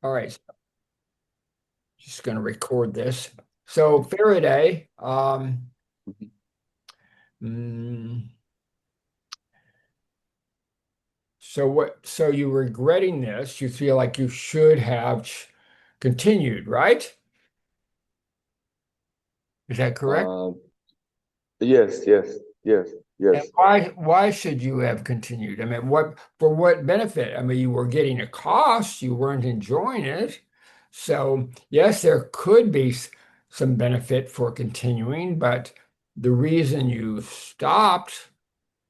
All right, so just going to record this. So Faraday, Mhm. mm, so you're regretting this. You feel like you should have continued, right? Is that correct? Uh, yes, yes, yes, And yes. why should you have continued? I mean, what benefit? I mean, you were getting a cost, you weren't enjoying it. So, yes, there could be some benefit for continuing, but the reason you stopped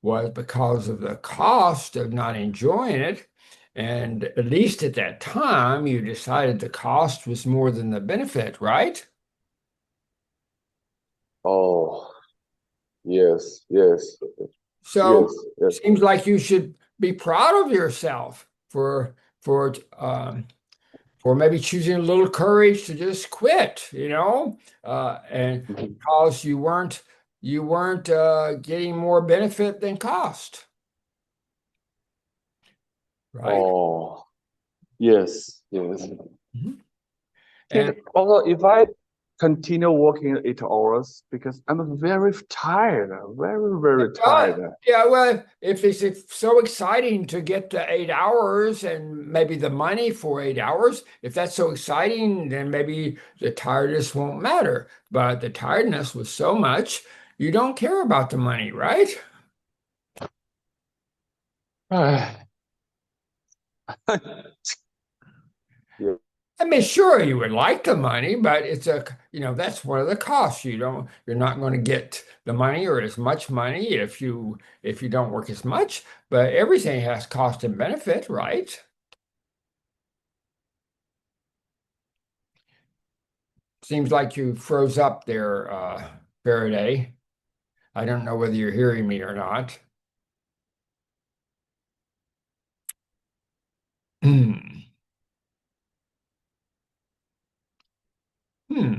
was because of the cost of not enjoying it. And at least at that time, you decided the cost was more than the benefit, right? Oh, yes, yes, So yes, yes. seems like you should be proud of yourself for for maybe choosing a little courage to just quit, and Mhm. because you weren't getting more benefit than cost, right? Oh, yes, yes. Mhm. Yes. And Although if I continue working 8 hours, because I'm very tired, very, very uh, tired. yeah, well, if it's so exciting to get the 8 hours and maybe the money for 8 hours, if that's so exciting, then maybe the tiredness won't matter. But the tiredness was so much, you don't care about the money, right? Yeah. I mean, sure, you would like the money, but that's one of the costs. You're not going to get the money or as much money if you don't work as much, but everything has cost and benefit, right? Seems like you froze up there, Faraday. I don't know whether you're hearing me or not. Hmm. Hmm.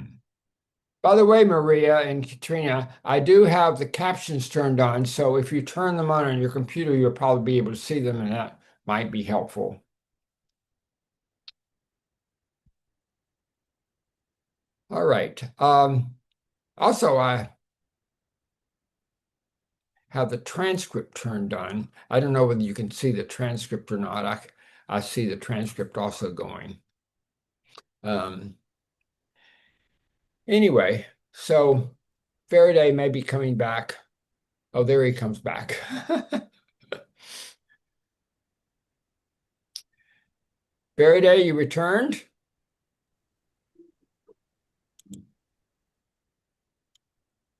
By the way, Maria and Katrina, I do have the captions turned on, so if you turn them on your computer, you'll probably be able to see them, and that might be helpful. All right. Also, I have the transcript turned on. I don't know whether you can see the transcript or not. I see the transcript also going. Um, anyway, so Faraday may be coming back. Oh, there he comes back. Faraday, you returned.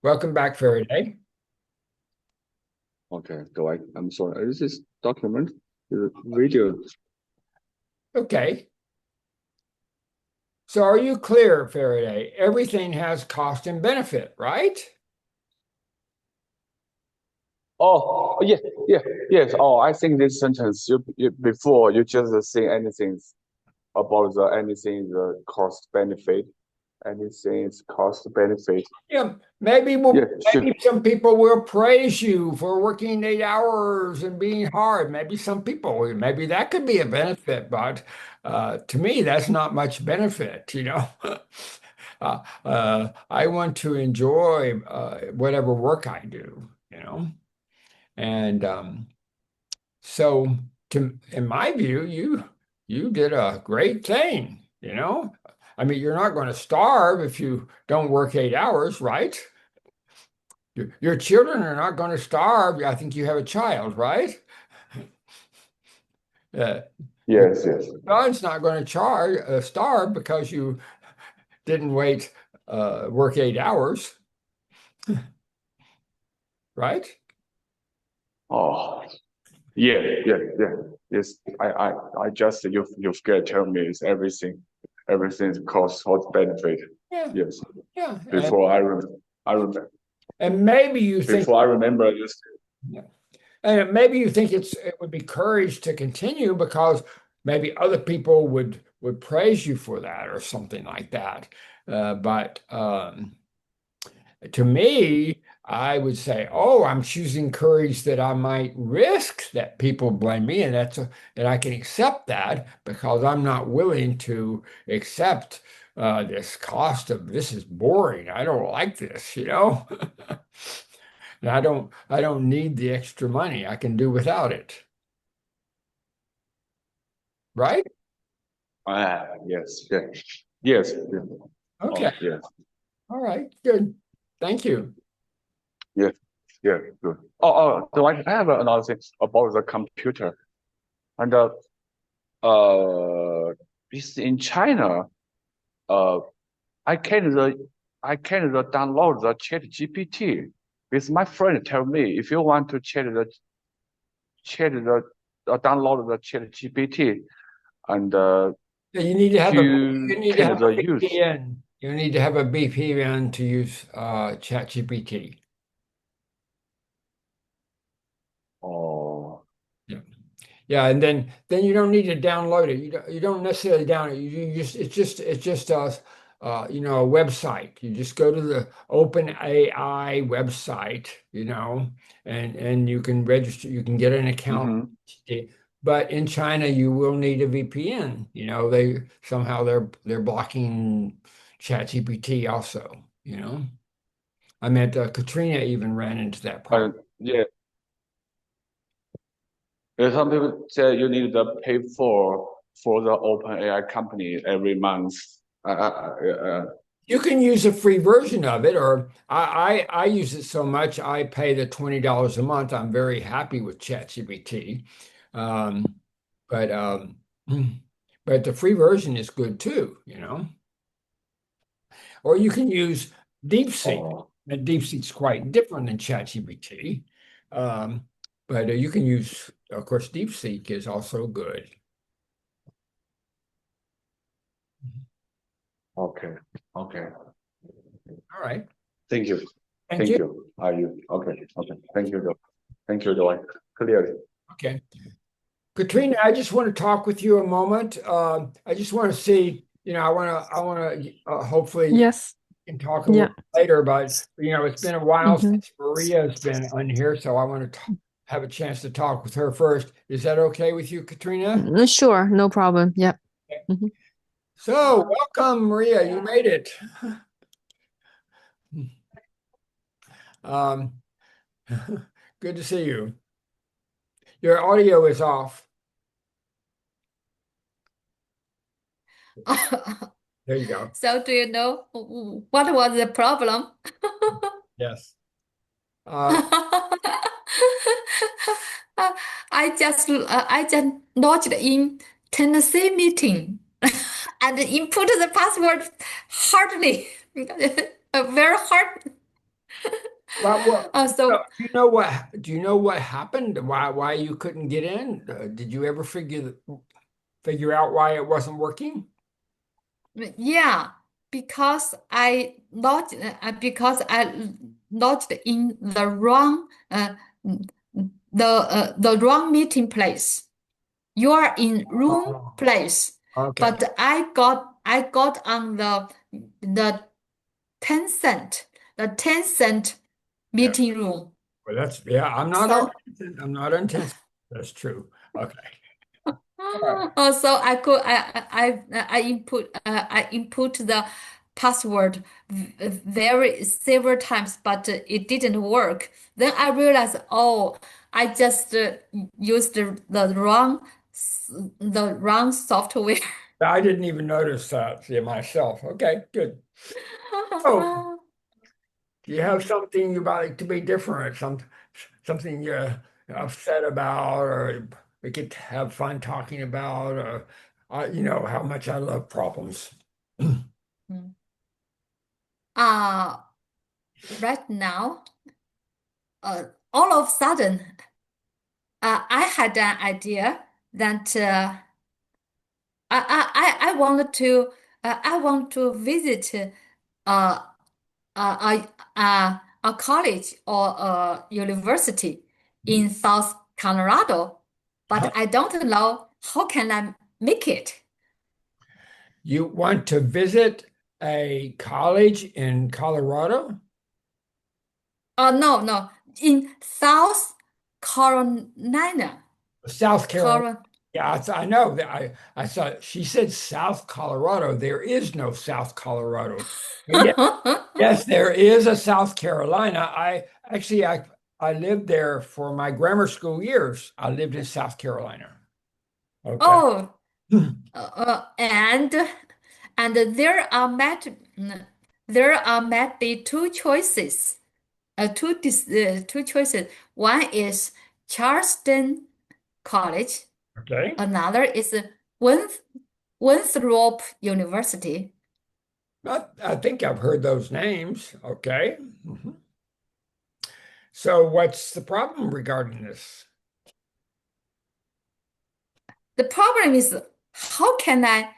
Welcome back, Faraday. Okay, Dwight, I'm sorry. Is this document, the video? Okay. So are you clear, Faraday? Everything has cost and benefit, right? Oh, yeah, yeah, yes. Oh, I think this sentence you before you just say anything about the cost benefit, anything is cost benefit. Yeah, Yeah, should. maybe some people will praise you for working 8 hours and being hard. Maybe that could be a benefit, but to me, that's not much benefit. I want to enjoy whatever work I do. And so, in my view, you did a great thing. I mean, you're not going to starve if you don't work 8 hours, right? Your children are not going to starve. I think you have a child, right? Uh, your Yes, yes. son's not going to starve because you didn't work 8 hours, right? Oh, yeah, yeah, yeah. Yes, I just you've got to tell me it's everything's cost benefit. Yeah, Yes, yeah, before I remember and maybe you think, before I remember just. yeah. And maybe you think it would be courage to continue because maybe other people would praise you for that or something like that. But to me, I would say, oh, I'm choosing courage that I might risk that people blame me, and I can accept that because I'm not willing to accept this cost of this is boring. I don't like this, you know. And I don't need the extra money. I can do without it, right? Yes, yes, yes, yes. Okay. Oh, yes, All right. Good. Thank you. yes, yes, good. So I have another thing about the computer. And it's in China. Uh, I can the I can the download the Chat GPT. With my friend tell me if you want to chat the download the Chat GPT and Yeah, you need to have a you you need to can have the a use. VPN. You need to have a VPN to use ChatGPT. Oh. Yeah. Yeah, and then you don't need to download it. You don't necessarily download it. You just it's just a website. You just go to the OpenAI website, and you can register. You can get an account. Mm-hmm. But in China, you will need a VPN. They're blocking ChatGPT also. I meant Katrina even ran into that problem. Yeah, some people say you need to pay for the OpenAI company every month. You can use a free version of it, or I use it so much I pay the $20 a month. I'm very happy with ChatGPT. Um, but but the free version is good too. Or you can use DeepSeek. Oh, And DeepSeek's quite different than ChatGPT. Um, but you can use, of course, DeepSeek is also good. okay, okay. All right. Thank you, Thank thank you. you. Are you okay? Okay. Thank you, thank you, Joy. Clearly. Okay. Katrina, I just want to talk with you a moment. I just want to see, I want to hopefully Yes. can talk a Yeah. little later, but it's been a while Hmm. since Maria has been on here, so I want to have a chance to talk with her first. Is that okay with you, Katrina? Sure, no problem. Yeah. Hmm. So, welcome, Maria. You made it. Um, good to see you. Your audio is off. There you go. So do you know what was the problem? Yes. Uh, I just lodged in Tennessee meeting and input the password hardly very hard. well, So do you know what happened? Why you couldn't get in? Did you ever figure out why it wasn't working? yeah, because I lodged in the wrong meeting place. You are in room Oh, place, okay. but I got on the 10 cent, the 10 cent Yeah. meeting room. Well, yeah, I'm not So on I'm not on 10. That's true. Okay. All right. so I input the password very several times, but it didn't work. Then I realized, oh, I just used the wrong software. I didn't even notice that myself. Okay, good. Oh, do you have something you'd like to be different? Something you're upset about, or we could have fun talking about, or you know how much I love problems. uh, right now, all of a sudden, I had an idea that I want to visit uh, a college or a university in South Colorado, but I don't know how can I make it. You want to visit a college in Colorado? No, no, in South Carolina. South Carolina. Carol. Yeah, I know that I saw she said South Colorado. There is no South Colorado. Yeah, yes, there is a South Carolina. I lived there for my grammar school years. I lived in South Carolina. Okay. Oh, and there are might be two choices. Two choices. One is Charleston College. Okay. Another is Winth Winthrop University. I think I've heard those names. Okay. Mhm. So what's the problem regarding this? The problem is, how can I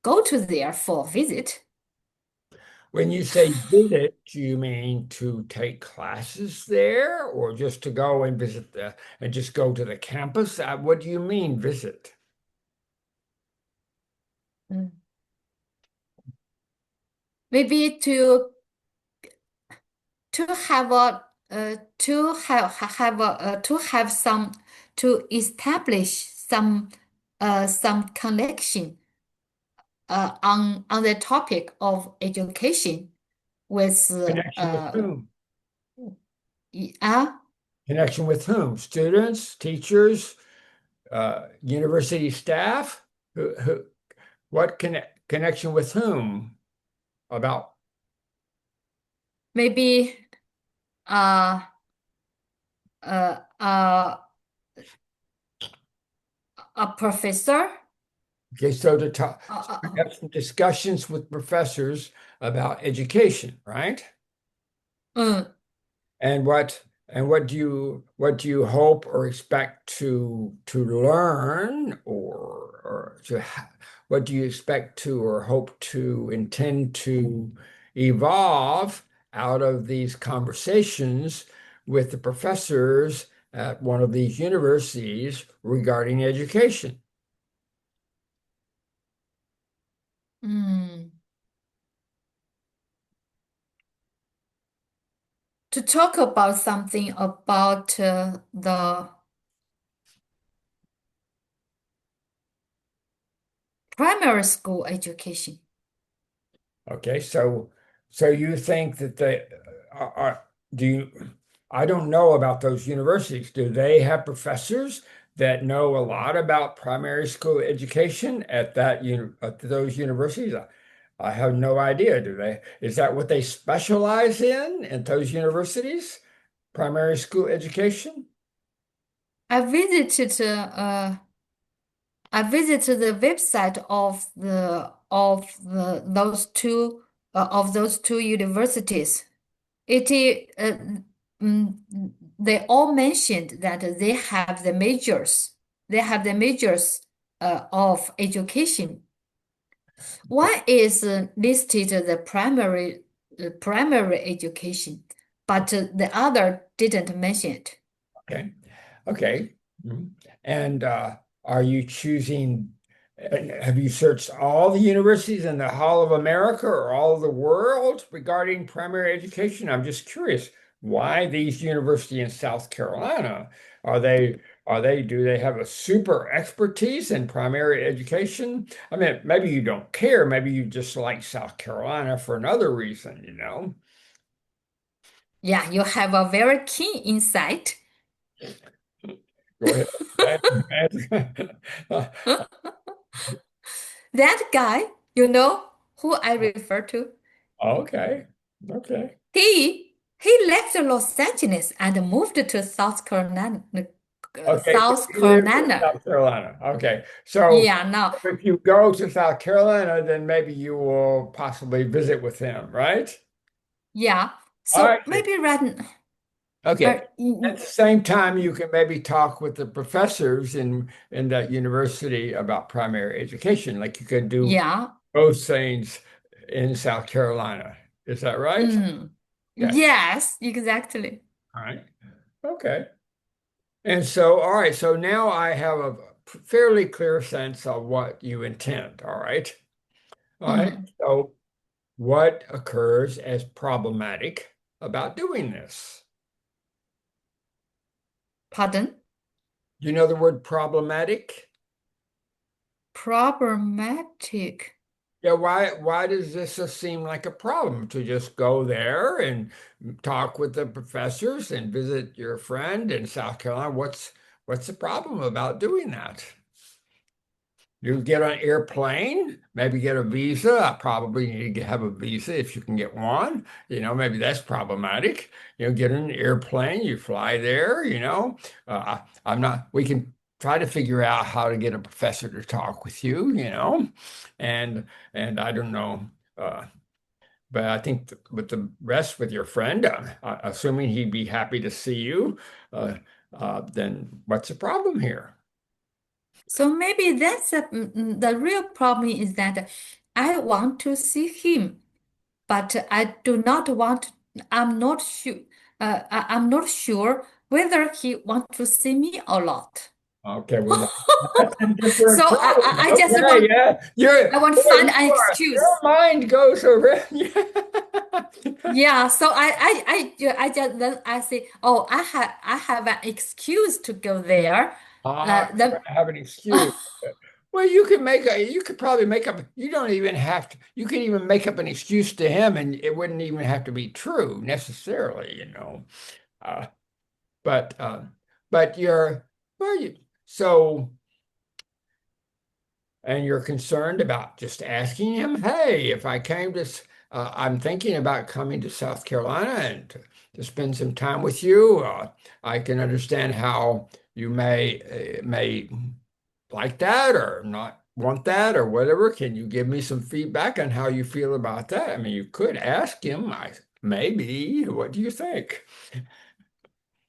go to there for a visit? When you say visit, do you mean to take classes there or just to go and visit and just go to the campus? What do you mean visit? Mm. Maybe to have a to have some to establish some connection on the topic of education with Connection with whom? uh, Connection with whom? Students, teachers, university staff? What connection with whom? About, maybe uh uh uh a professor. okay, so to talk, Uh, so uh, we uh, have some discussions with professors about education, right? mm, And what do you hope or expect to learn or what do you expect to or hope to intend to evolve out of these conversations with the professors at one of these universities regarding education? mm. To talk about something about the primary school education. Okay, so you think that they do you I don't know about those universities. Do they have professors that know a lot about primary school education at at those universities? I have no idea. Do they? Is that what they specialize in at those universities? Primary school education? I visited I visited the website of those two universities. It is mm, they all mentioned that they have the majors. They have the majors of education. One is listed the primary education, but the other didn't mention it. Okay. Okay. Mhm. And are you choosing, have you searched all the universities in the Hall of America or all of the world regarding primary education? I'm just curious why these universities in South Carolina are do they have a super expertise in primary education? I mean, maybe you don't care, maybe you just like South Carolina for another reason, you know? Yeah, you have a very keen insight. Go ahead. That guy, you know who I refer to? Okay. Okay. He left Los Angeles and moved to South Carolina. Okay. So South he lives in Carolina. South Carolina. Okay. So Yeah, now, if you go to South Carolina, then maybe you will possibly visit with him, right? yeah. All So right. maybe right. Okay. At Mm, the same time, you can maybe talk with the professors in that university about primary education. Like you could do yeah. both things in South Carolina. Is that right? Mm. Okay. Yes, exactly. All right. Okay. And so, all right, so now I have a fairly clear sense of what you intend. All right. All right. Mm, So, what occurs as problematic? about doing this? Pardon? You know the word problematic? Problematic. Yeah, why does this seem like a problem to just go there and talk with the professors and visit your friend in South Carolina? What's the problem about doing that? You get on an airplane, maybe get a visa. I probably need to have a visa if you can get one. Maybe that's problematic. Get on an airplane, you fly there, I'm not, we can try to figure out how to get a professor to talk with you, and I don't know. But I think with the rest with your friend, assuming he'd be happy to see you, uh, then what's the problem here? So maybe the real problem is that I want to see him, but I do not want, I'm not sure, I'm not sure whether he wants to see me or not. Okay, well, that's a different So problem. I just Okay, want, yeah, I want to boy, find an your excuse. mind goes around. Yeah. Yeah, so I just then I say, oh, I have an excuse to go there. You Then have an excuse. Well, you could probably make up, you don't even have to, you could even make up an excuse to him and it wouldn't even have to be true necessarily. Uh, but, uh, but well, so. And you're concerned about just asking him, hey, if I came I'm thinking about coming to South Carolina and to spend some time with you. I can understand how you may like that or not want that or whatever. Can you give me some feedback on how you feel about that? I mean, you could ask him, maybe. What do you think?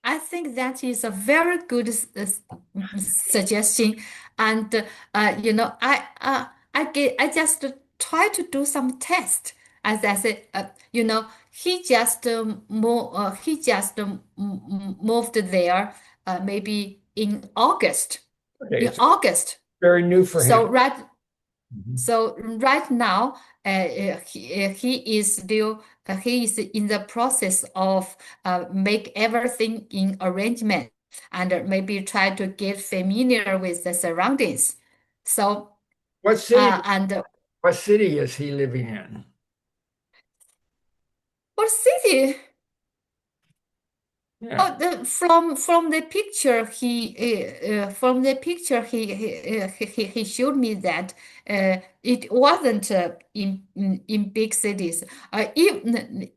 I think that is a very good suggestion. And I just try to do some test. As I said, he just moved there maybe in August. Okay, In it's August. very new for him. So right Mhm. so right now, he is in the process of make everything in arrangement and maybe try to get familiar with the surroundings. So What city, and what city is he living in? what city? Yeah. Oh, from the picture he showed me that it wasn't in big cities, even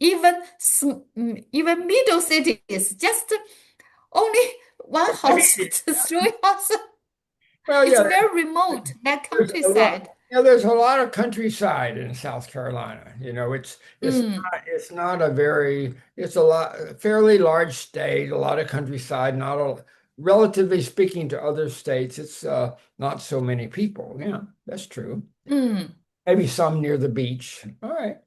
middle cities, just only one I house, mean, three houses. well, It's yeah, very remote, that there's a lot. countryside. There's a lot of countryside in South Carolina. Mm, it's not a very it's a lot fairly large state, a lot of countryside, not a relatively speaking to other states, it's not so many people. Yeah, that's true. mm, Maybe some near the beach. All right.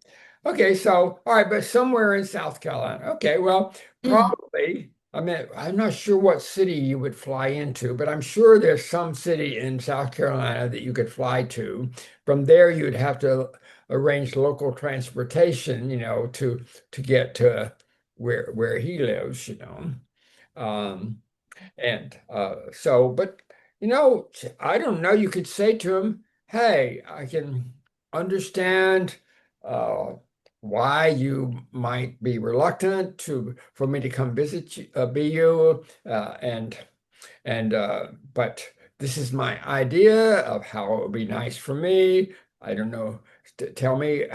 Okay, so all right, but somewhere in South Carolina. Okay, well, mm. probably. I mean, I'm not sure what city you would fly into, but I'm sure there's some city in South Carolina that you could fly to. From there, you'd have to arrange local transportation, to get to where he lives. Um, and but I don't know, you could say to him, hey, I can understand uh, why you might be reluctant for me to come visit you, be you, but this is my idea of how it would be nice for me. I don't know. Tell me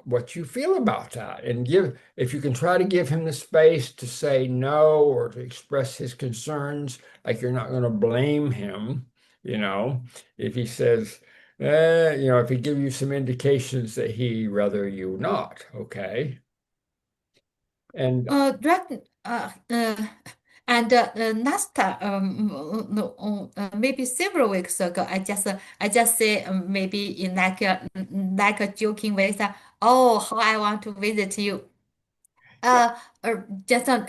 what you feel about that. And if you can try to give him the space to say no or to express his concerns, like you're not going to blame him, you know, if he says, if he give you some indications that he rather you not, okay. And Right, and last time, no, maybe several weeks ago, I just say maybe in like a joking way that, oh, how I want to visit you. Uh, just but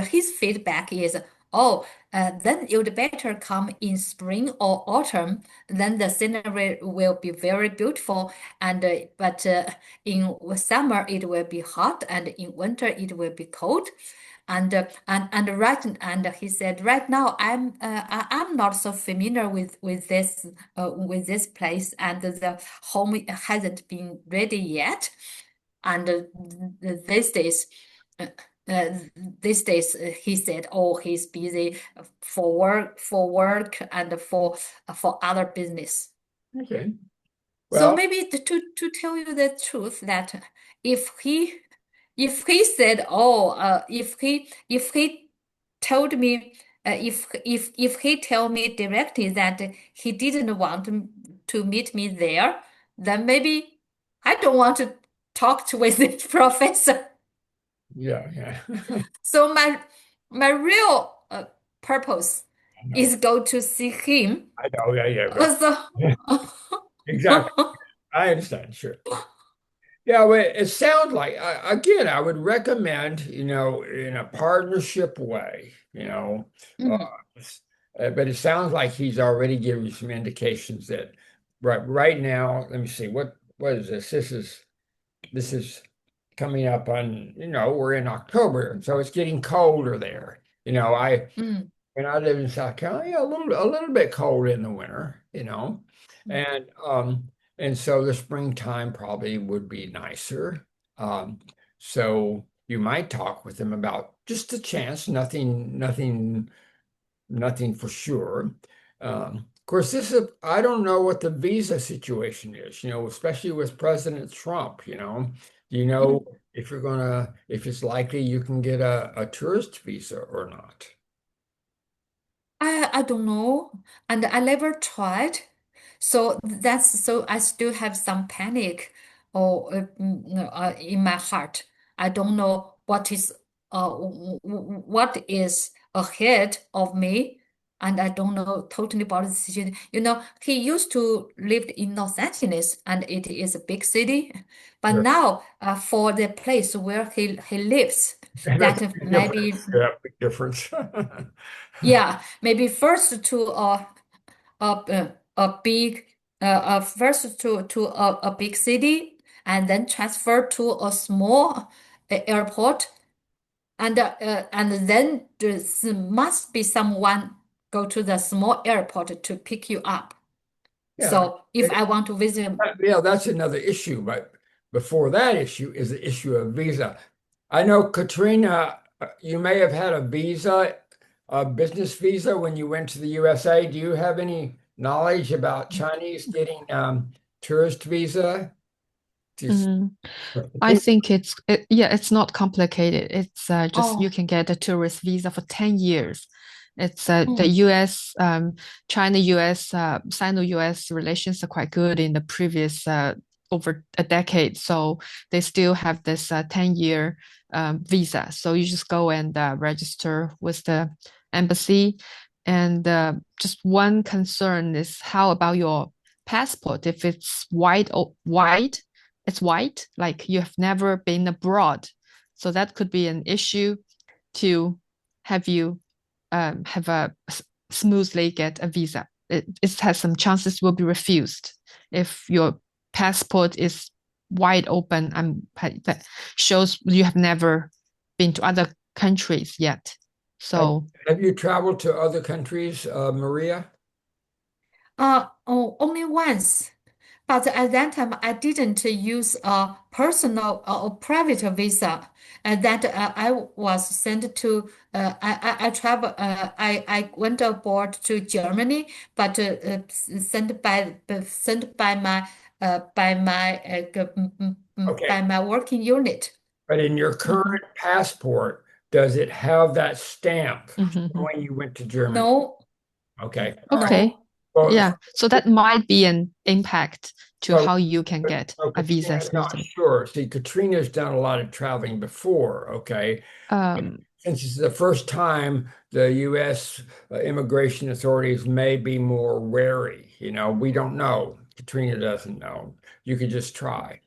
his feedback is, oh, then you'd better come in spring or autumn. Then the scenery will be very beautiful. And but in summer it will be hot, and in winter it will be cold. And he said, right now I'm not so familiar with this place, and the home hasn't been ready yet. And these days, uh, uh, he said, oh, he's busy for work and for other business. Okay. So Well, maybe to tell you the truth, that if he said, oh, if he told me, if he tell me directly that he didn't want to meet me there, then maybe I don't want to talk to with this professor. yeah, yeah. So my real purpose I know. is go to see him. I know. Yeah, yeah, right. So Yeah, exactly. I understand. Sure. Yeah, well, it sounds like, again, I would recommend, in a partnership way, uh, mm, but it sounds like he's already given you some indications that right now, let me see, what is this? This is coming up on, we're in October, and so it's getting colder there. mm, When I live in South Carolina, yeah, a little bit cold in the winter, mm. and so the springtime probably would be nicer. Um, so you might talk with them about just a chance, nothing for sure. Of course, I don't know what the visa situation is, especially with President Trump, Do you know Mm. if it's likely you can get a tourist visa or not? I don't know, and I never tried. So I still have some panic or no, in my heart. I don't know what is ahead of me, and I don't know totally about the situation. He used to live in Los Angeles, and it is a big city, but Sure. now for the place where he lives, That's that a big difference. maybe. Yeah, big difference. Yeah, maybe first to a big first to a big city, and then transfer to a small airport, and then there must be someone go to the small airport to pick you up. Yeah. So if I want to visit, Yeah, that's another issue. But before that issue is the issue of visa. I know, Katrina, you may have had a business visa when you went to the USA. Do you have any knowledge about Chinese getting tourist visa? Just, Mm. I think it's not complicated. It's just you oh, can get a tourist visa for 10 years. It's the mm, US, China-US, Sino-US relations are quite good in the previous over a decade. So they still have this 10-year visa. So you just go and register with the embassy. And just one concern is how about your passport? If it's wide, it's white, like you have never been abroad. So that could be an issue to have you have a smoothly get a visa. It has some chances will be refused if your passport is wide open and that shows you have never been to other countries yet. have, So have you traveled to other countries, Maria? only once. But at that time, I didn't use a personal or private visa. That I was sent to. I travel. I went aboard to Germany, but sent Okay. by my working unit. But in your mhm, current passport, does it have that stamp mhm. when you went to Germany? No, Okay. All right. Okay. no. Well, Yeah. So that might be an impact to so how you can get so a visa Katrina's not smoothly. sure. See, Katrina's done a lot of traveling before, okay? But Um, since it's the first time, the U.S. Immigration authorities may be more wary. We don't know. Katrina doesn't know. You could just try.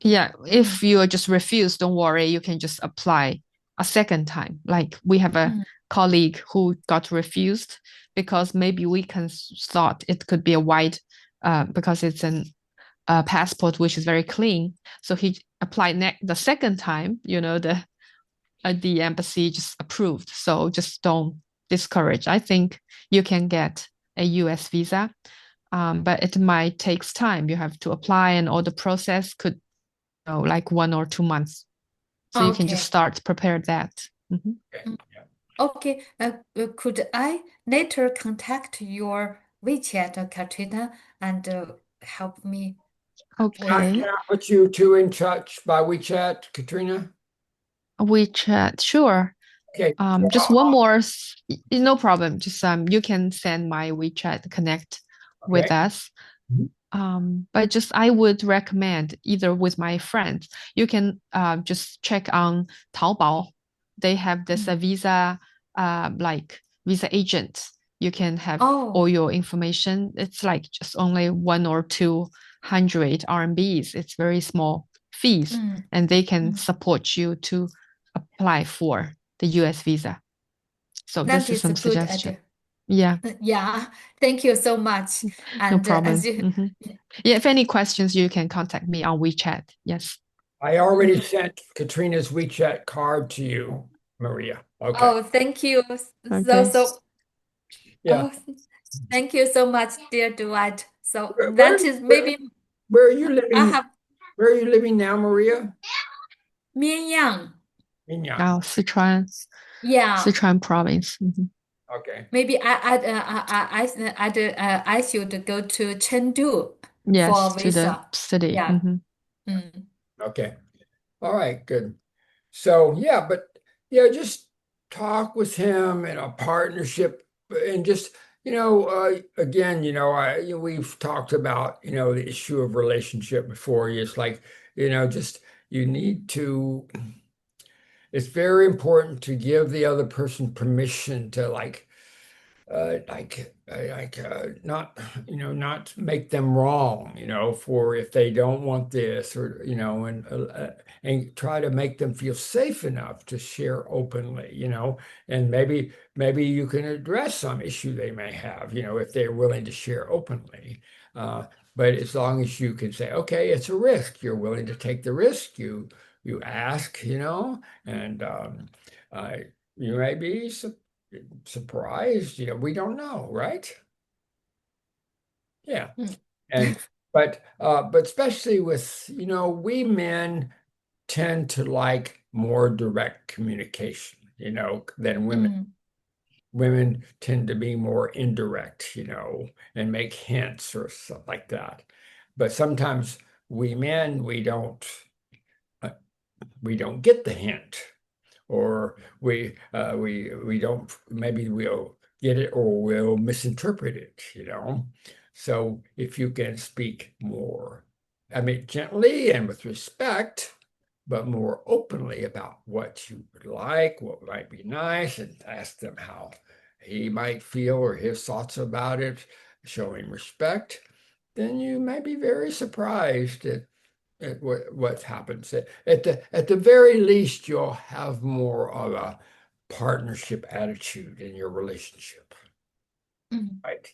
Yeah, Mm, if you are just refused, don't worry, you can just apply a second time. Like we have a mm, colleague who got refused because maybe we can thought it could be a white because it's an passport which is very clean. So he applied the second time, the embassy just approved. So just don't discourage. I think you can get a US visa, but it might takes time. You have to apply, and all the process could, like 1 or 2 months. So you can just Okay. start prepare that. Mhm. Mm. Okay. Could I later contact your WeChat, Katrina, and help me with? Okay. Can I put you two in touch by WeChat, Katrina? WeChat, sure. Okay. Just one more, no problem. Just you can send my WeChat connect with Okay. us. Mhm. But just I would recommend either with my friends, you can just check on Taobao. They have this Mm. visa like visa agent. You can have all Oh. your information. It's like just only 1 or 200 RMBs. It's very small fees, Mm. and they can Mm. support you to apply for the US visa. So That this is is a some good suggestion. idea. Yeah, Yeah. Thank you so much. no And as problem. you, Yeah, if any questions, you can contact me on WeChat. Yes. I already Mm. sent Katrina's WeChat card to you, Maria. Okay. Oh, thank you. So, Okay. so, Yeah. oh, thank you so much, dear Dwight. So Where, where, that is where, maybe where are you I living? have Where are you living now, Maria? Mianyang. Minyang. Now, Yeah. Sichuan province. Mhm. Okay. Maybe I should go to Chengdu for Yes, a to the visa. city. Yeah. Mm. Okay. All right. Good. So yeah, but yeah, just talk with him in a partnership and just, again, we've talked about, the issue of relationship before. It's like, just you need to, it's very important to give the other person permission to not not make them wrong, for if they don't want this, or and try to make them feel safe enough to share openly, and maybe you can address some issue they may have, if they're willing to share openly. uh, but as long as you can say, okay, it's a risk, you're willing to take the risk, you ask, and uh, you may be surprised, we don't know, right? Yeah. Mm. And but especially with, we men tend to like more direct communication, than women. Mm. Women tend to be more indirect, and make hints or stuff like that. But sometimes we men, uh, we don't get the hint, or we don't, maybe we'll get it or we'll misinterpret it, So if you can speak more, I mean, gently and with respect, but more openly about what you would like, what might be nice, and ask them how he might feel or his thoughts about it, showing respect, then you may be very surprised at what happens. At the very least, you'll have more of a partnership attitude in your relationship, Mm. right?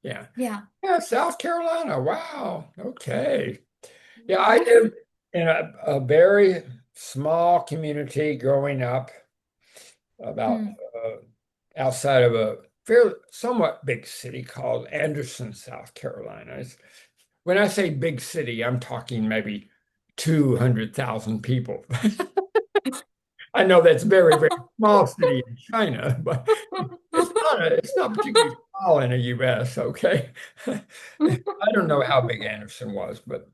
Yeah. Yeah. Yeah, South Carolina. Wow. Okay. Yeah, I Yeah. lived in a very small community growing up, about Mm. outside of a fairly somewhat big city called Anderson, South Carolina. When I say big city, I'm talking maybe 200,000 people. I know that's very, very small city in China, but it's not particularly small in the US, okay? I don't know how big Anderson was, but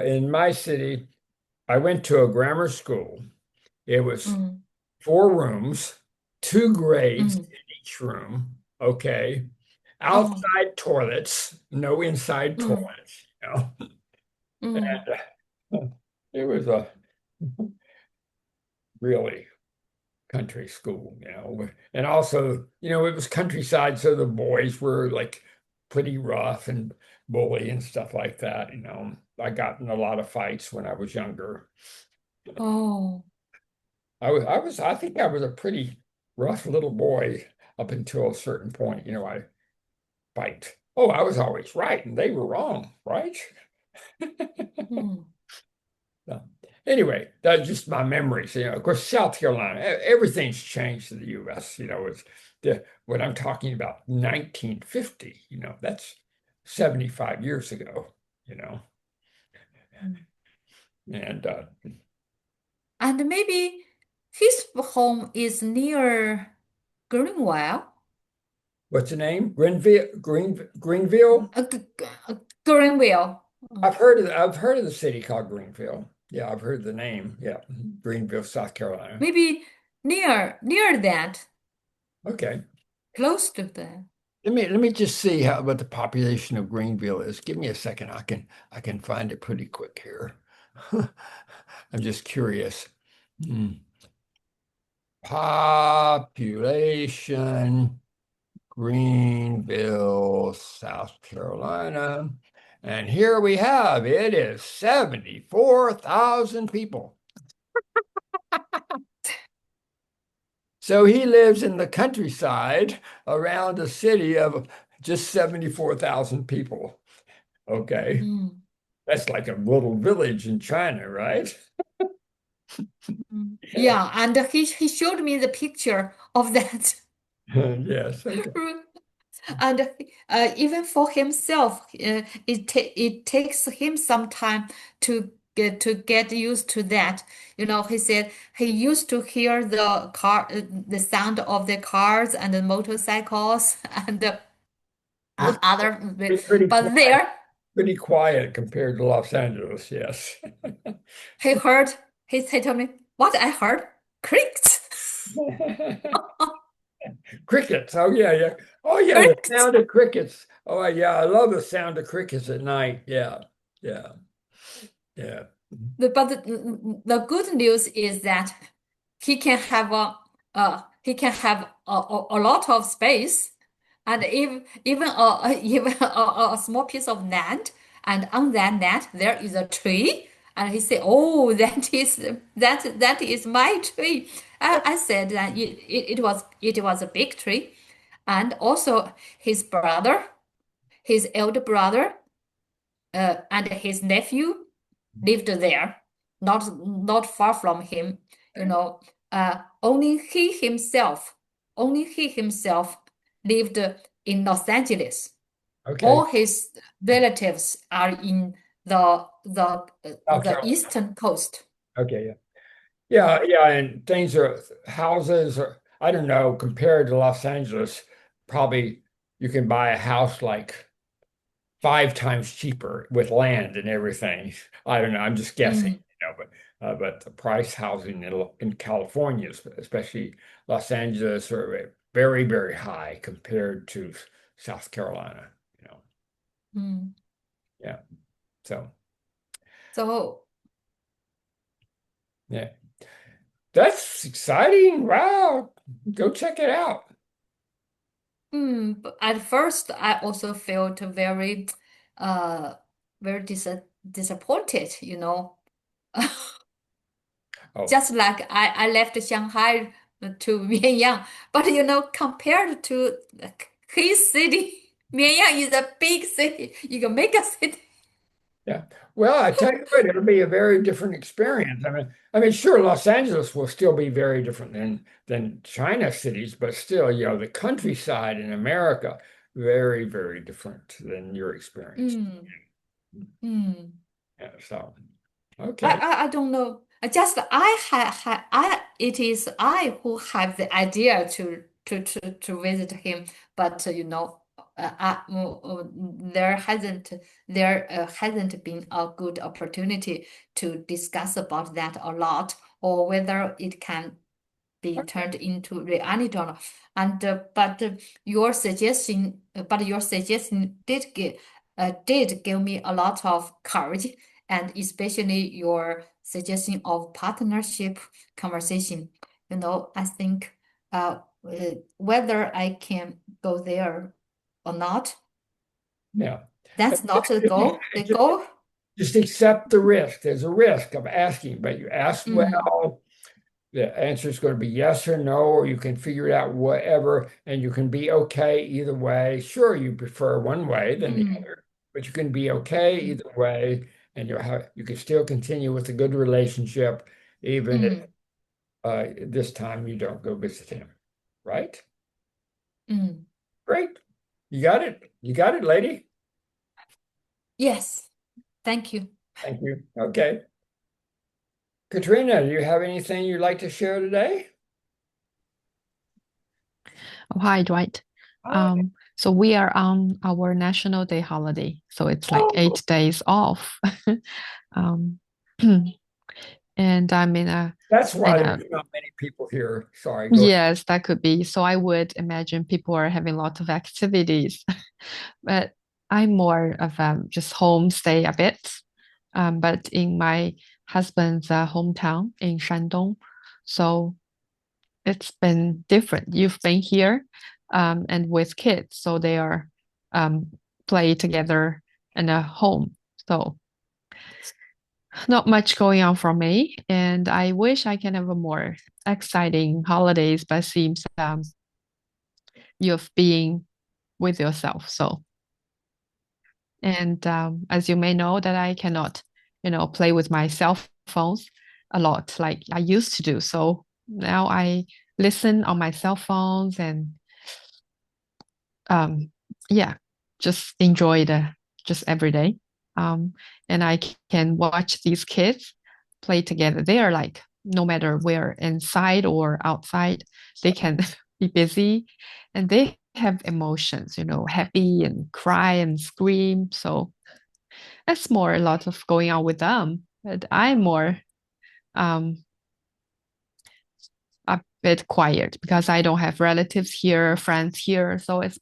in my city, I went to a grammar school. It was Mm. 4 rooms, 2 grades Mm. in each room, okay? Oh. Outside toilets, no inside Mm. toilets, Mm. And it was a really country school, and also, it was countryside, so the boys were like pretty rough and bully and stuff like that. I got in a lot of fights when I was younger. Oh. I think I was a pretty rough little boy up until a certain point. I fight. Oh, I was always right and they were wrong, right? Mm. So, anyway, that's just my memories. Of course, South Carolina, everything's changed in the U.S. It's what I'm talking about, 1950, that's 75 years ago, you know. Mm. And And maybe his home is near Greenwell. what's the name? Greenville? Greenville. I've heard of the city called Greenville. Yeah, I've heard the name. Yeah, Greenville, South Carolina. Maybe near that, Okay. close to that. Let me just see what the population of Greenville is. Give me a second. I can find it pretty quick here. I'm just curious. Hmm. Population, Greenville, South Carolina. And here we have it is 74,000 people. So he lives in the countryside around a city of just 74,000 people. Okay. Mm. That's like a little village in China, right? Mm. Yeah, and he showed me the picture of that. Yes. Okay. And even for himself, it takes him some time to get used to that. He said he used to hear the sound of the cars and the motorcycles and It's other, pretty but quiet, there pretty quiet compared to Los Angeles. Yes. he heard. He told me what I heard. Crickets. Crickets. Oh yeah, yeah. Oh yeah, the Crickets. sound of crickets. Oh yeah, I love the sound of crickets at night. Yeah, yeah, yeah. But the good news is that he can have a lot of space, and even a small piece of land, and on that net there is a tree, and he said, "Oh, that is my tree." I said that it was a big tree, and also his elder brother, and his nephew lived there, not far from him. You know, only he himself lived in Los Angeles. Okay, All his relatives are in South the Carolina. eastern coast. Okay, yeah, yeah, yeah. And things are houses are, I don't know, compared to Los Angeles, probably you can buy a house like 5 times cheaper with land and everything. I don't know. I'm just guessing, Mm, but the price housing in California, especially Los Angeles, are very, very high compared to South Carolina. mm. Yeah. So So, yeah, that's exciting. Wow. Go check it out. but at first, I also felt uh, very disappointed. Oh, Just like I left Shanghai to Mianyang, but compared to his city, Mianyang is a big city, a mega city. yeah. Well, I tell you what, it'll be a very different experience. I mean, sure, Los Angeles will still be very different than China cities, but still, the countryside in America, very, very different than your experience. Mm, mm. Yeah, so I, okay. I I don't know. I just I it is I who have the idea to visit him, but there hasn't been a good opportunity to discuss about that a lot, or whether it can be turned into reality or not. And your suggestion did give me a lot of courage, and especially your suggestion of partnership conversation. I think whether I can go there or not, Yeah. that's not the goal. The Just goal. just accept the risk. There's a risk of asking, but you ask Mm, well, the answer is going to be yes or no, or you can figure it out whatever, and you can be okay either way. Sure, you prefer one way than the other, but you can be okay either way, and you can still continue with a good relationship, even if this time you don't go visit him. Right? Great. You got it. You got it, lady. Yes. Thank you. Thank you. Okay. Katrina, do you have anything you'd like to share today? Oh, hi, Dwight. So we are on our National Day holiday, so it's like 8 days off. Um, and I'm That's in why a there's not many people here. Sorry, go ahead. yes, that could be. So I would imagine people are having lots of activities, but I'm more of just home stay a bit. But in my husband's hometown in Shandong, so it's been different. You've been here, and with kids, so they are um, play together in a home. So not much going on for me, and I wish I can have a more exciting holidays, but seems you've been with yourself. So, and as you may know, that I cannot, play with my cell phones a lot like I used to do. So now I listen on my cell phones and um, yeah, just enjoy the just every day. Um, and I can watch these kids play together. They are like, no matter where, inside or outside, they can be busy and they have emotions, happy and cry and scream. So that's more a lot of going on with them. But I'm more um, a bit quiet because I don't have relatives here, friends here. So it's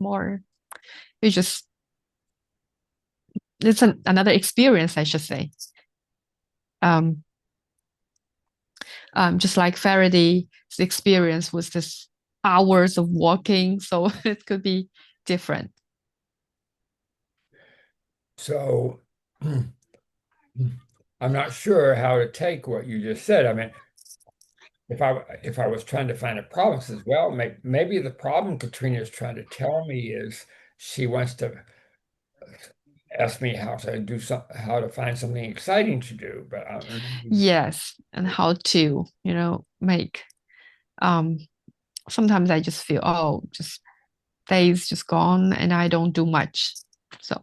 just another experience, I should say. Um, just like Faraday's experience was this hours of walking, so it could be different. So I'm not sure how to take what you just said. I mean, if I was trying to find a problem, I says, well, maybe the problem Katrina is trying to tell me is she wants to ask me how to find something exciting to do. But Yes, and how to, make um sometimes I just feel, oh, just days just gone and I don't do much. So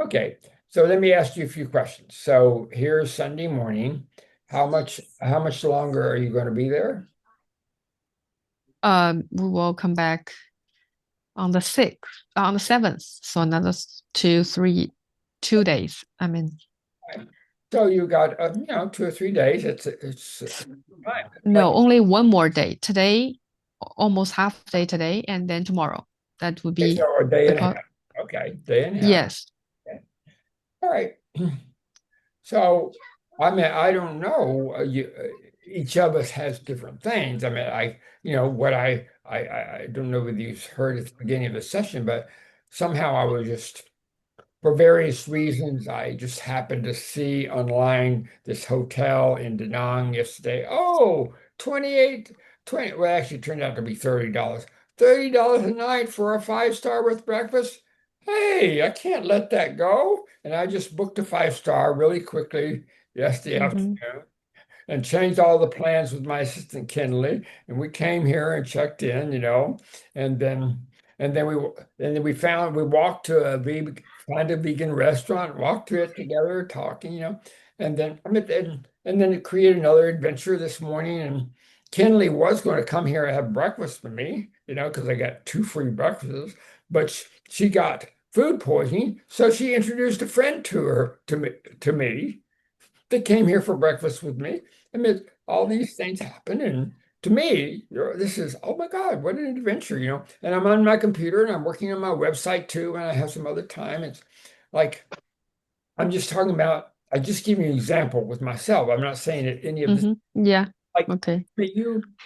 okay, so let me ask you a few questions. So here's Sunday morning. How much longer are you going to be there? we will come back on the 6th, on the 7th. So another 2 days. I mean, So you got 2 or 3 days. It's fine. no, Like only one more day. Today, almost half day today, and then tomorrow. That would be so a day the and a half. Okay, day and a half. yes. Okay. All right. So I mean, I don't know. Each of us has different things. I mean, I don't know whether you heard at the beginning of the session, but somehow I was just for various reasons, I just happened to see online this hotel in Da Nang yesterday. Oh, 28, 20, well, actually it turned out to be $30. $30 a night for a five-star with breakfast. Hey, I can't let that go. And I just booked a five-star really quickly yesterday Hmm. afternoon and changed all the plans with my assistant Kinley, and we came here and checked in, and then and then we walked to find a vegan restaurant, walked to it together, talking, and then and then it created another adventure this morning, and Kinley was going to come here and have breakfast with me, because I got two free breakfasts, but she got food poisoning, so she introduced a friend to me that came here for breakfast with me. I mean, all these things happen, and to me, this is, oh my God, what an adventure, And I'm on my computer and I'm working on my website too, and I have some other time. It's like I'm just talking about. I just give you an example with myself. I'm not saying that any of this. Yeah. Like, Okay. but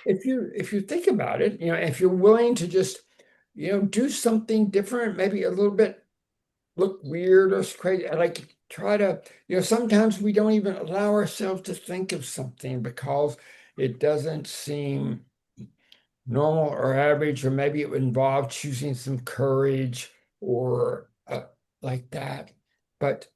if you think about it, if you're willing to just, do something different, maybe a little bit look weird or crazy. I like try to, sometimes we don't even allow ourselves to think of something because it doesn't seem normal or average, or maybe it would involve choosing some courage or like that. But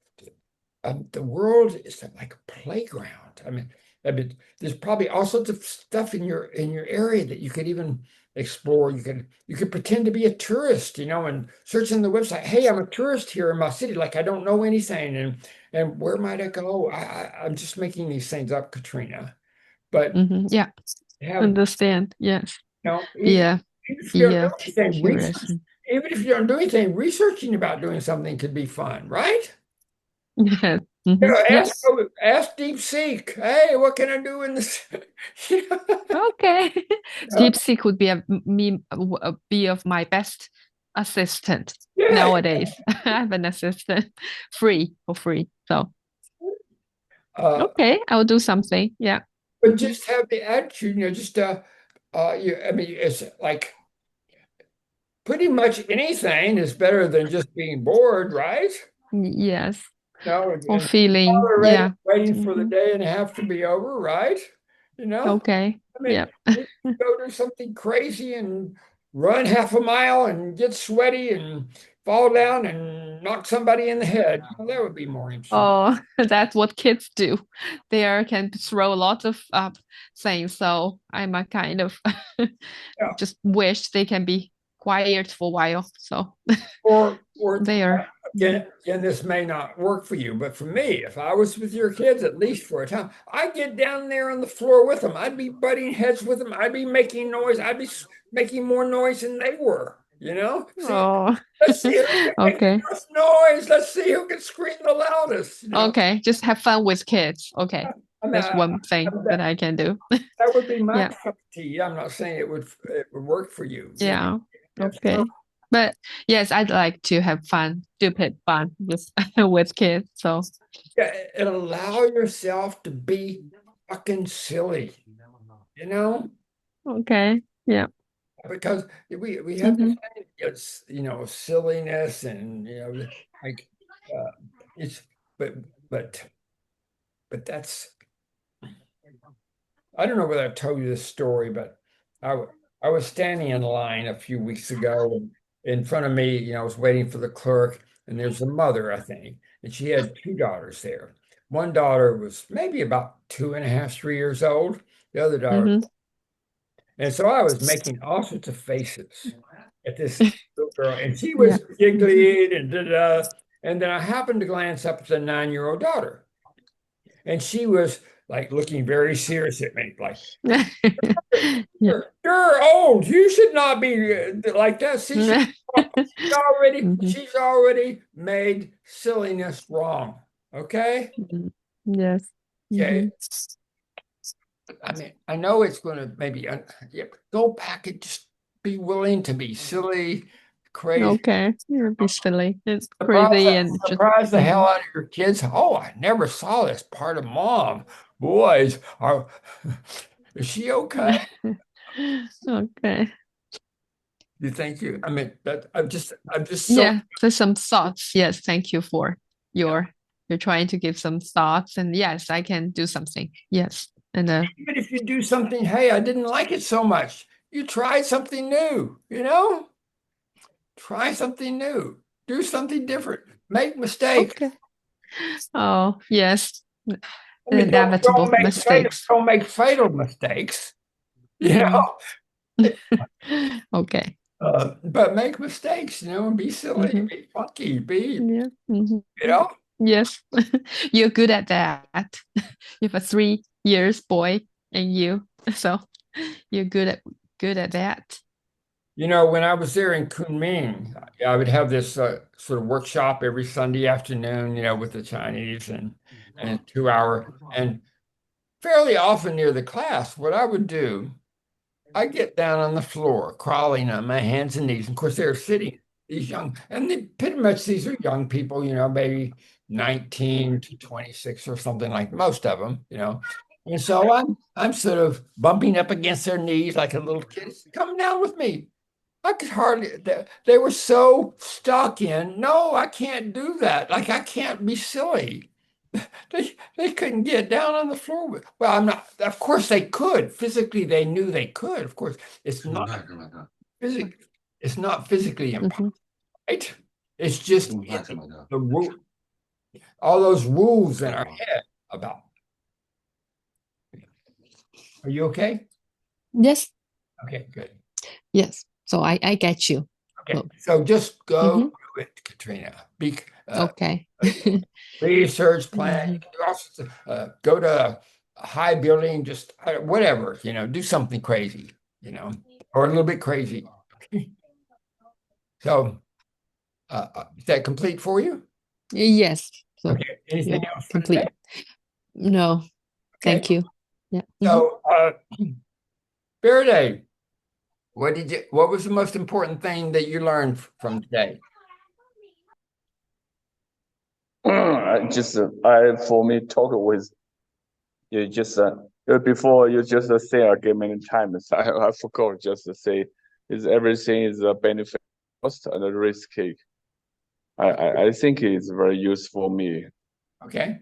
the world is like a playground. I mean, there's probably all sorts of stuff in your area that you could even explore. You could pretend to be a tourist, and search on the website. Hey, I'm a tourist here in my city. Like I don't know anything, and where might I go? I'm just making these things up, Katrina. But Yeah, have understand. Yes. even Yeah. if you don't Yeah. do anything, Curious. even if you don't do anything, researching about doing something could be fun, right? Yes. Ask Yes. ask DeepSeek. Hey, what can I do in this? You Okay. know? DeepSeek would be be of my best assistant Yeah. nowadays. I have an assistant for free. So Uh, okay, I'll do something. Yeah. but hmm just have the attitude, just I mean, it's like pretty much anything is better than just being bored, right? Yes. Or And feeling. already Yeah. waiting for the hmm day and a half to be over, right? You know? Okay. I mean, Yeah. you go do something crazy and run half a mile and get sweaty and fall down and knock somebody in the head. Well, that would be more interesting. Oh, that's what kids do. They can throw a lot of things. So I'm a kind of Yeah. just wish they can be quiet for a while. So Or they are. again, this may not work for you, but for me, if I was with your kids, at least for a time, I'd get down there on the floor with them. I'd be butting heads with them. I'd be making noise. I'd be making more noise than they were, See, Oh, let's see who can make the okay. most noise. Let's see who can scream the loudest. Okay. Just have fun with kids. Okay. I mean, That's one thing that that, I can do. that would be my Yeah. cup of tea. I'm not saying it would work for you. Yeah. Yes. Okay. But yes, I'd like to have fun, stupid fun with kids. So Yeah, and allow yourself to be fucking silly, you know? okay. Yeah. Because we have this hmm thing, it's silliness and like uh, it's but but but that's I don't know whether I told you this story, but I was standing in line a few weeks ago, and in front of me, I was waiting for the clerk, and there's a mother, I think, and she had two daughters there. One daughter was maybe about 2.5, 3 years old. The other daughter, hmm and so I was making all sorts of faces at this little girl, and she Yeah. was giggling and da-da. And then I happened to glance up at the 9-year-old daughter, and she was like looking very serious at me, like, Yeah. you're old. You should not be like that. See, Mhm. she's already made silliness wrong. Okay. Mhm. Yes. Okay. hmm I mean, I know it's going to maybe yeah, go back and just be willing to be silly, crazy. Okay. You're be silly. It's Surprise, crazy and just surprise the hell mhm. out of your kids. Oh, I never saw this part of mom. Boys, is she okay? Okay. You think I mean, that I'm just so, Yeah, for some thoughts. Yes, thank you for yeah. your you're trying to give some thoughts and yes, I can do something. Yes. And Even if you do something, hey, I didn't like it so much. You try something new. Try something new. Do something different. Make mistakes. okay. Oh, yes. I mean, Inevitable mistakes. don't make fatal mistakes, you hmm know. Okay. But make mistakes, and be silly, hmm be funky, be, Yeah. hmm you know. Yes. You're good at that. You have a 3 years boy and you. So you're good at that. When I was there in Kunming, I would have this sort of workshop every Sunday afternoon, with the Chinese and 2 hour. And fairly often near the class, what I would do, I get down on the floor, crawling on my hands and knees. Of course, they're sitting, these young, and pretty much these are young people, maybe 19 to 26 or something like most of them. And so I'm sort of bumping up against their knees like a little kid. Come down with me. I could hardly, they were so stuck in, no, I can't do that. Like, I can't be silly. they couldn't get down on the floor with. Well, I'm not. Of course they could. Physically, they knew they could. Of course, it's not physically. It's not physically impossible, right? It's just in the rule. All those rules in our head about. Are you okay? Yes. Okay, good. Yes. So I get you. Okay, so just go Mhm. through it, Katrina. Okay. Research plan. You Mhm. can do all sorts go to a high building, just whatever, do something crazy, or a little bit crazy. So, is that complete for you? Yes. So Okay. Anything you're else for today? complete. No, Okay. thank you. Yeah. So, Faraday, what was the most important thing that you learned from today? For me, talk with you just before you just say again many times. I forgot just to say is everything is a benefit cost and a risk. I think it's very useful for me Okay.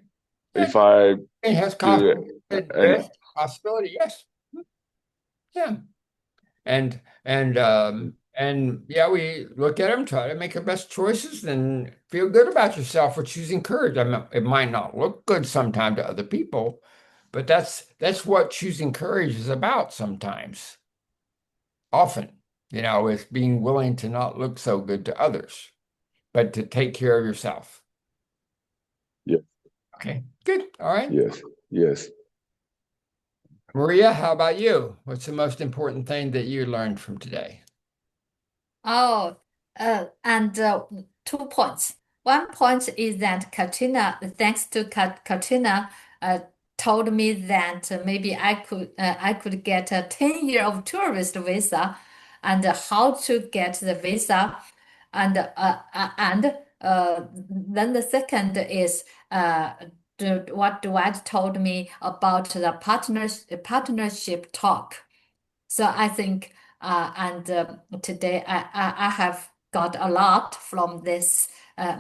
if Yeah, I it has cost do and and risk, possibility, yes. Yeah. And yeah, we look at them, try to make our best choices, and feel good about yourself for choosing courage. I mean, it might not look good sometimes to other people, but that's what choosing courage is about sometimes. Often, is being willing to not look so good to others, but to take care of yourself. yes, Okay, good. All right. yes. Maria, how about you? What's the most important thing that you learned from today? Oh, and 2 points. One point is that Katrina, thanks to Katrina, told me that maybe I could get a 10-year of tourist visa, and how to get the visa, and then the second is what Dwight told me about the partnership talk. So I think, and today I have got a lot from this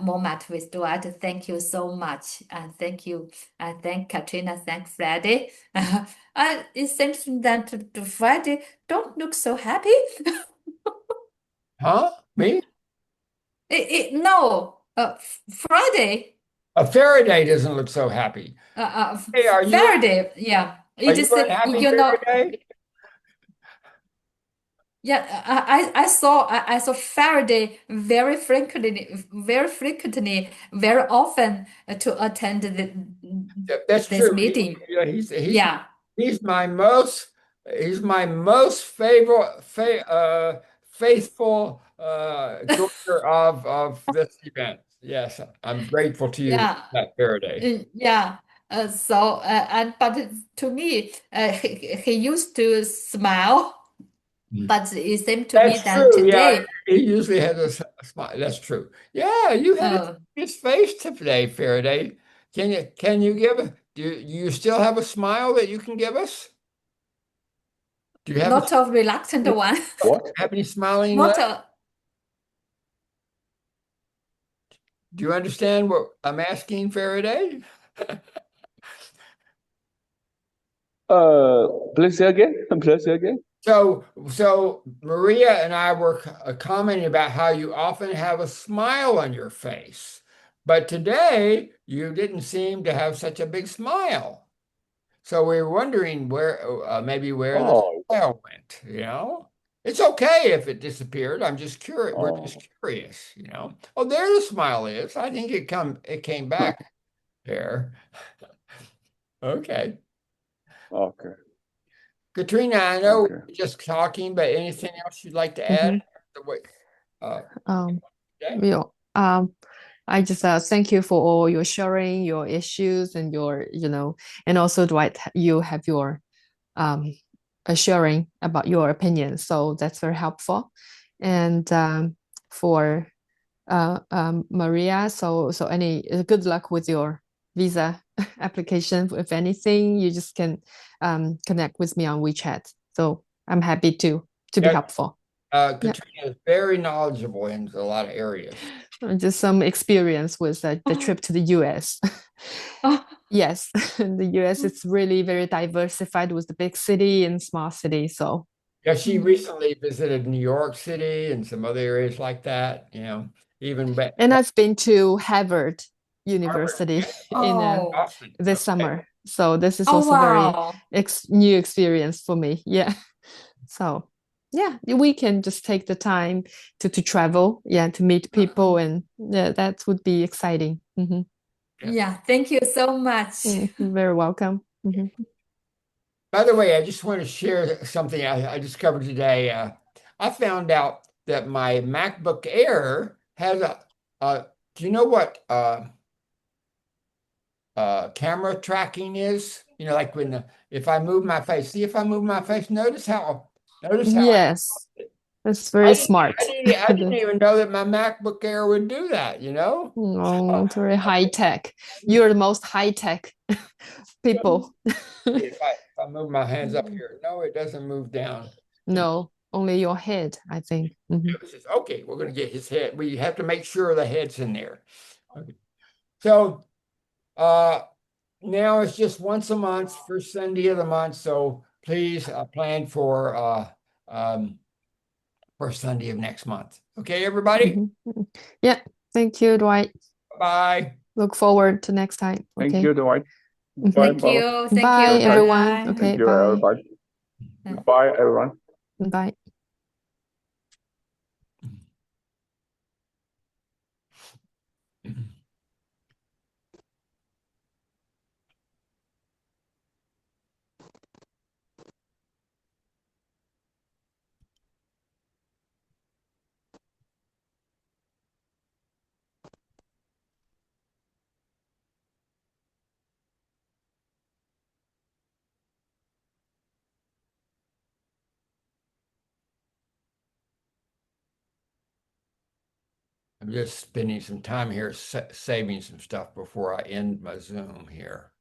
moment with Dwight. Thank you so much. And thank you. And thank Katrina. Thank Freddie. It seems that Freddie don't look so happy. Huh? Me? No, Friday. A Faraday doesn't look so happy. Hey, Faraday. Yeah. are It you just, unhappy, you know, Faraday? yeah, I saw Faraday very frequently, very often to attend That's this true. meeting. Yeah, He's my most faithful joiner of this event. Yes, I'm grateful to you, yeah, that Faraday. yeah. But to me, he used to smile, but it seemed to me That's that true. Yeah, today, he usually has a smile. That's true. Yeah, you had a uh, serious face today, Faraday. Can you do you still have a smile that you can give us? Do you have not a reluctant one, What? any smiling not left? a Do you understand what I'm asking, Faraday? Please say again. Please say again. So Maria and I were commenting about how you often have a smile on your face, but today you didn't seem to have such a big smile. So we were wondering maybe where the Oh, smile went. It's okay if it disappeared. I'm just curious. We're just oh, curious. Oh, there the smile is. I think it came back there. Okay. okay, Katrina, I know okay. we're just talking, but anything else you'd like to add? Mhm. The way, uh, Um, okay. yeah. I just thank you for all your sharing your issues and and also Dwight, you have your um sharing about your opinion. So that's very helpful. And for Maria, so any good luck with your visa application. If anything, you just can connect with me on WeChat. So I'm happy to be Yeah, helpful. Yeah. Katrina is very knowledgeable in a lot of areas. Just some experience with the trip to the US. Oh, Yes, in the US, it's really very diversified with the big city and small city. So, Yeah, she mm. recently visited New York City and some other areas like that, even back, And I've been to Harvard Harvard. University in oh, Awesome. this Okay. summer. So this is oh, also very wow. new experience for me. Yeah. So yeah, we can just take the time to travel, yeah, to meet people, and yeah, that would be exciting. Yeah. Yeah, thank you so much. You're very welcome. By the way, I just want to share something I discovered today. I found out that my MacBook Air has do you know what camera tracking is? Like if I move my face, see if I move my face, notice how Yes, that's I very didn't, smart. I didn't even know that my MacBook Air would do that. Oh, So it's very high tech. You're the most high tech people. if I move my hands up here, no, it doesn't move down. No, only your head, I think. It says, okay, we're going to get his head. We have to make sure the head's in there. Okay. So uh, now it's just once a month, first Sunday of the month. So please plan um, first Sunday of next month. Okay, everybody? Yeah, thank you, Dwight. Bye. Look forward to next time. Thank Okay. you, Dwight. Bye, Thank bye. you. Thank Bye, you. Okay. everyone. Bye. Okay, Thank you, bye. everybody. Bye, everyone. Bye. I'm just spending some time here saving some stuff before I end my Zoom here.